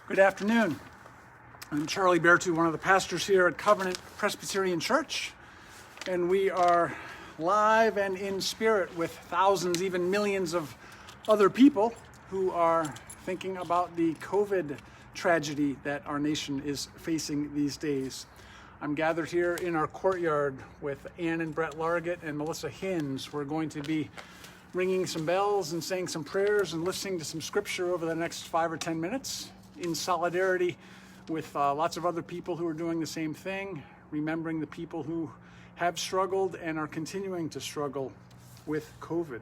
Good afternoon. I'm Charlie Bertu, one of the pastors here at Covenant Presbyterian Church, and we are live and in spirit with thousands, even millions of other people who are thinking about the COVID tragedy that our nation is facing these days. I'm gathered here in our courtyard with Ann and Brett Largett and Melissa Hinz. We're going to be ringing some bells and saying some prayers and listening to some scripture over the next 5 or 10 minutes in solidarity with lots of other people who are doing the same thing, remembering the people who have struggled and are continuing to struggle with COVID.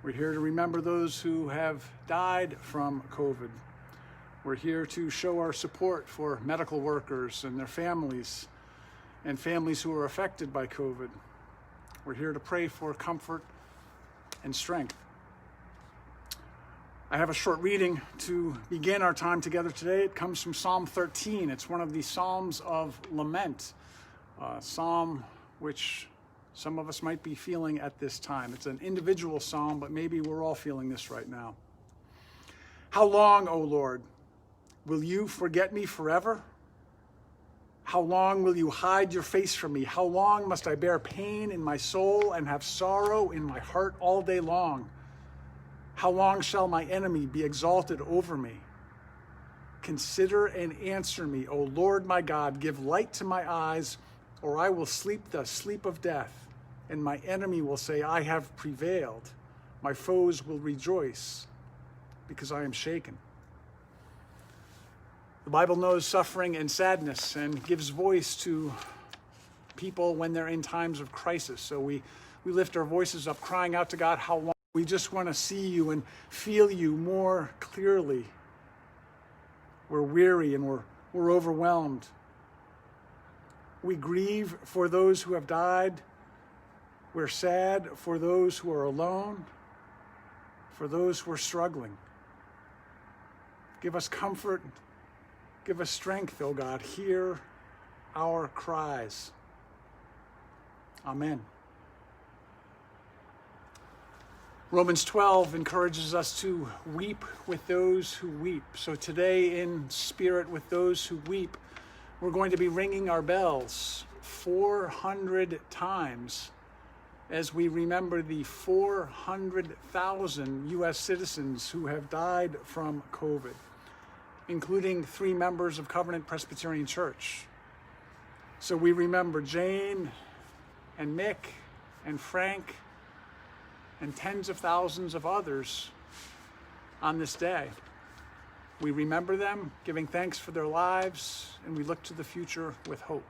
We're here to remember those who have died from COVID. We're here to show our support for medical workers and their families and families who are affected by COVID. We're here to pray for comfort and strength. I have a short reading to begin our time together today. It comes from Psalm 13. It's one of the Psalms of Lament, a psalm which some of us might be feeling at this time. It's an individual psalm, but maybe we're all feeling this right now. How long, O Lord, will you forget me forever? How long will you hide your face from me? How long must I bear pain in my soul and have sorrow in my heart all day long? How long shall my enemy be exalted over me? Consider and answer me, O Lord my God. Give light to my eyes, or I will sleep the sleep of death, and my enemy will say, I have prevailed. My foes will rejoice, because I am shaken. The Bible knows suffering and sadness and gives voice to people when they're in times of crisis. So we lift our voices up, crying out to God, how long? We just want to see you and feel you more clearly. We're weary and we're overwhelmed. We grieve for those who have died. We're sad for those who are alone, for those who are struggling. Give us comfort. Give us strength, O God. Hear our cries. Amen. Romans 12 encourages us to weep with those who weep. So today, in spirit with those who weep, we're going to be ringing our bells 400 times as we remember the 400,000 U.S. citizens who have died from COVID, including 3 members of Covenant Presbyterian Church. So we remember Jane and Mick and Frank and tens of thousands of others on this day. We remember them, giving thanks for their lives, and we look to the future with hope.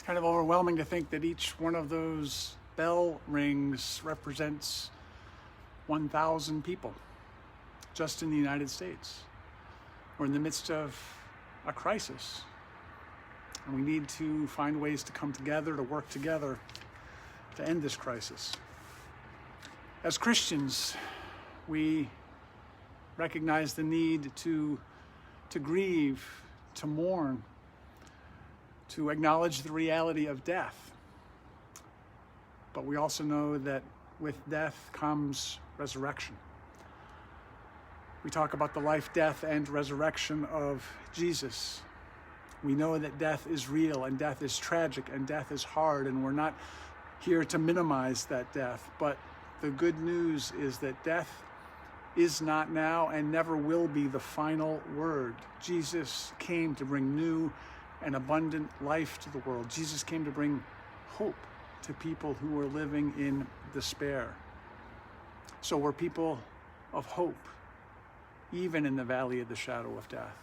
kind of overwhelming to think that each one of those bell rings represents 1,000 people just in the United States. We're in the midst of a crisis, and we need to find ways to come together, to work together to end this crisis. As Christians, we recognize the need to grieve, to mourn, to acknowledge the reality of death. But we also know that with death comes resurrection. We talk about the life, death, and resurrection of Jesus. We know that death is real, and death is tragic, and death is hard, and we're not here to minimize that death. But the good news is that death is not now and never will be the final word. Jesus came to bring new and abundant life to the world. Jesus came to bring hope to people who were living in despair. So we're people of hope, even in the valley of the shadow of death.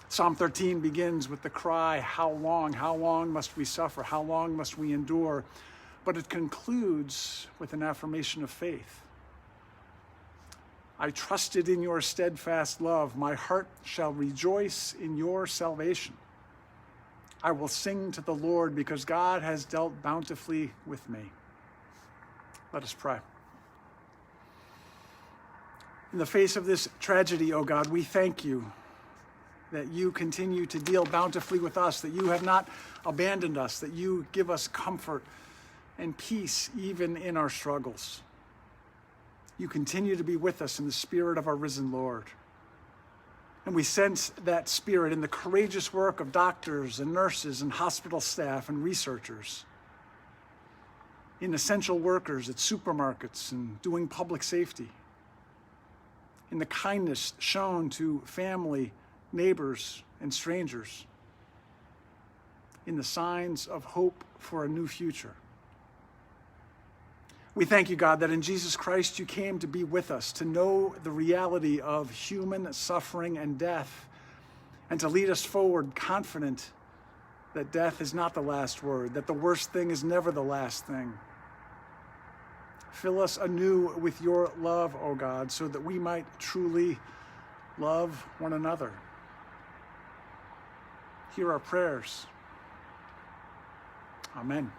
Psalm 13 begins with the cry, how long must we suffer? How long must we endure? But it concludes with an affirmation of faith. I trusted in your steadfast love. My heart shall rejoice in your salvation. I will sing to the Lord because God has dealt bountifully with me. Let us pray. In the face of this tragedy, O God, we thank you that you continue to deal bountifully with us, that you have not abandoned us, that you give us comfort and peace even in our struggles. You continue to be with us in the spirit of our risen Lord. And we sense that spirit in the courageous work of doctors and nurses and hospital staff and researchers, in essential workers at supermarkets and doing public safety, in the kindness shown to family, neighbors, and strangers, in the signs of hope for a new future. We thank you, God, that in Jesus Christ you came to be with us, to know the reality of human suffering and death, and to lead us forward confident that death is not the last word, that the worst thing is never the last thing. Fill us anew with your love, O God, so that we might truly love one another. Hear our prayers. Amen.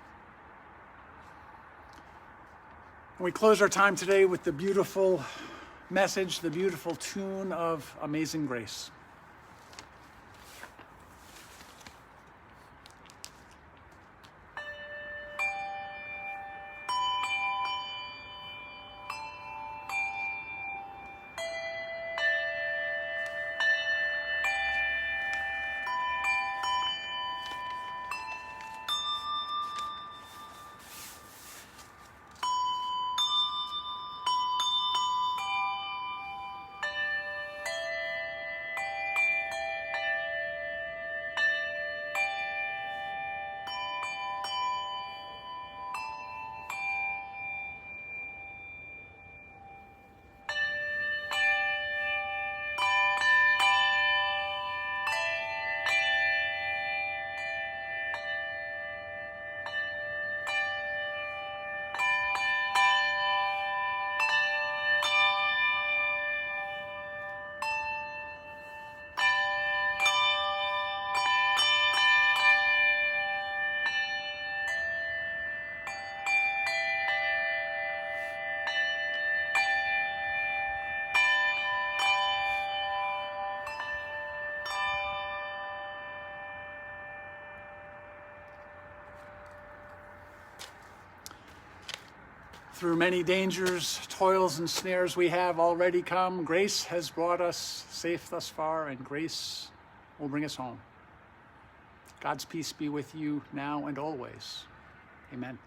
And we close our time today with the beautiful message, the beautiful tune of Amazing Grace. Through many dangers, toils, and snares we have already come. Grace has brought us safe thus far, and grace will bring us home. God's peace be with you now and always. Amen.